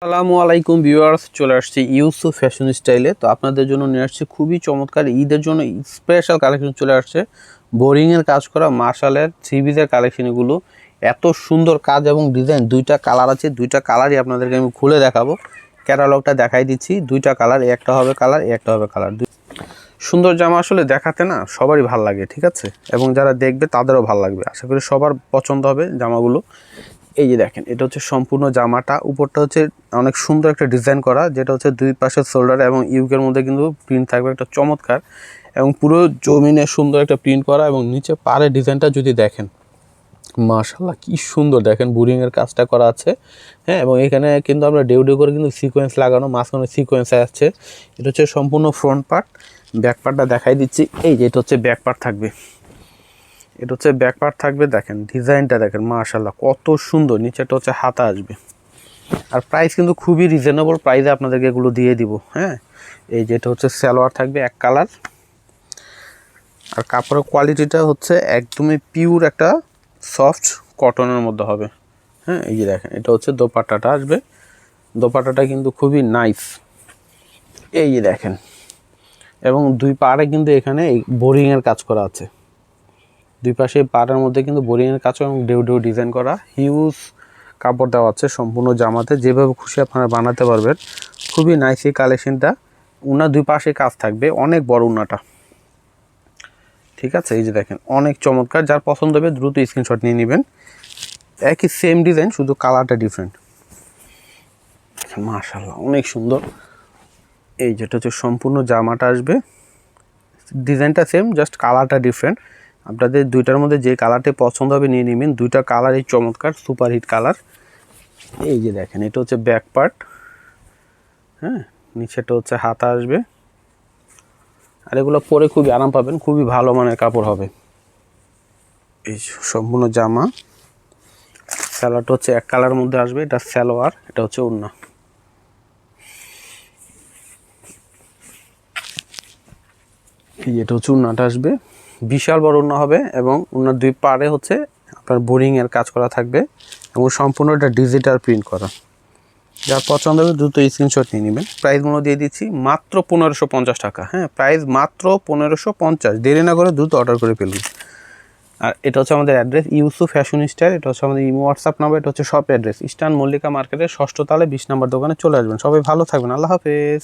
আসসালামু আলাইকুম ভিউয়ার্স, চলে আসছি ইউসুফ ফ্যাশন স্টাইলে। তো আপনাদের জন্য নিয়ে আসছি খুবই চমৎকার ঈদের জন্য স্পেশাল কালেকশন চলে আসছে। বোরিংয়ের কাজ করা মার্শালের থ্রি পিসের কালেকশনগুলো এত সুন্দর কাজ এবং ডিজাইন, দুইটা কালার আছে, দুইটা কালারই আপনাদেরকে আমি খুলে দেখাবো। ক্যাটালগটা দেখাই দিচ্ছি, দুইটা কালার, একটা হবে কালার, একটা হবে কালার। সুন্দর জামা আসলে দেখাতে না সবারই ভাল লাগে, ঠিক আছে, এবং যারা দেখবে তাদেরও ভাল লাগবে। আশা করি সবার পছন্দ হবে জামাগুলো। এই যে দেখেন, এটা হচ্ছে সম্পূর্ণ জামাটা, উপরটা হচ্ছে অনেক সুন্দর একটা ডিজাইন করা, যেটা হচ্ছে দুই পাশের শোল্ডার এবং ইউকের মধ্যে কিন্তু প্রিন্ট থাকবে একটা চমৎকার, এবং পুরো জমিনে সুন্দর একটা প্রিন্ট করা, এবং নিচে পাড়ের ডিজাইনটা যদি দেখেন মাশাআল্লাহ কি সুন্দর, দেখেন বোরিংয়ের কাজটা করা আছে। হ্যাঁ, এবং এখানে কিন্তু আমরা ডেউ করে কিন্তু সিকোয়েন্স লাগানো, মাঝখানে সিকোয়েন্স আসছে। এটা হচ্ছে সম্পূর্ণ ফ্রন্ট পার্ট। ব্যাক পার্টটা দেখাই দিচ্ছি, এই যে এটা হচ্ছে ব্যাক পার্ট থাকবে, এটা হচ্ছে ব্যাক পার্ট থাকবে। দেখেন ডিজাইনটা দেখেন মাশাআল্লাহ কত সুন্দর। নিচেটা হচ্ছে হাতা আসবে, আর প্রাইস কিন্তু খুবই রিজনেবল প্রাইসে আপনাদেরকে এগুলো দিয়ে দিব। হ্যাঁ, এই যেটা হচ্ছে সালোয়ার থাকবে এক কালার, আর কাপড়ের কোয়ালিটিটা হচ্ছে একদমই পিওর একটা সফট কটনের মধ্যে হবে। হ্যাঁ, এই যে দেখেন এটা হচ্ছে দোপাট্টাটা আসবে, দোপাট্টাটা কিন্তু খুবই নাইস। এই যে দেখেন, এবং দুই পাড়ে কিন্তু এখানে বোরিংয়ের কাজ করা আছে, দুই পাশে পাড়ের মধ্যে কিন্তু বোরিংয়ের কাজ এবং ডেউ ডিজাইন করা। হিউজ কাপড় দেওয়া আছে সম্পূর্ণ জামাতে, যেভাবে খুশি আপনারা বানাতে পারবেন। খুবই নাইস এই কালেকশনটা। উনার দুই পাশে কাজ থাকবে, অনেক বড় উনাটা, ঠিক আছে। এই যে দেখেন অনেক চমৎকার, যার পছন্দ হবে দ্রুত স্ক্রিনশট নিয়ে নেবেন। একই সেম ডিজাইন, শুধু কালারটা ডিফারেন্ট। মাশাআল্লাহ অনেক সুন্দর। এই যেটা হচ্ছে সম্পূর্ণ জামাটা আসবে, ডিজাইনটা সেম, জাস্ট কালারটা ডিফারেন্ট। আপনাদের দুইটার মধ্যে যে কালারটি পছন্দ হবে নিয়ে নেবেন। দুইটা কালারই চমৎকার, সুপার হিট কালার। এই যে দেখেন এটা হচ্ছে ব্যাক পার্ট। হ্যাঁ, নিচেটা হচ্ছে হাতা আসবে, আর এগুলো পরে খুবই আরাম পাবেন, খুবই ভালো মানের কাপড় হবে। এই সম্পূর্ণ জামা, সালোয়ারটা হচ্ছে এক কালার মধ্যে আসবে, এটা সালোয়ার, এটা হচ্ছে ওড়না। এই এটা হচ্ছে ওড়নাটা আসবে, বিশাল বড় ওড়না হবে, এবং ওড়নার দুই পাড়ে হচ্ছে আপনার বোরিংয়ের কাজ করা থাকবে, এবং সম্পূর্ণ এটা ডিজিটাল প্রিন্ট করা। যার পছন্দ হবে দ্রুত স্ক্রিনশট নিয়ে নেবেন। প্রাইসগুলো দিয়ে দিচ্ছি মাত্র 1550 টাকা। হ্যাঁ, প্রাইস মাত্র 1550। দেরি না করে দ্রুত অর্ডার করে ফেলুন। আর এটা হচ্ছে আমাদের অ্যাড্রেস ইউসুফ ফ্যাশন স্টাইল, এটা হচ্ছে আমাদের ইমো হোয়াটসঅ্যাপ নাম্বার, এটা হচ্ছে শপ অ্যাড্রেস ইস্টার্ন মল্লিকা মার্কেটের 6ষ্ঠ তলায় 20 নম্বর দোকানে চলে আসবেন। সবাই ভালো থাকবেন, আল্লাহ হাফেজ।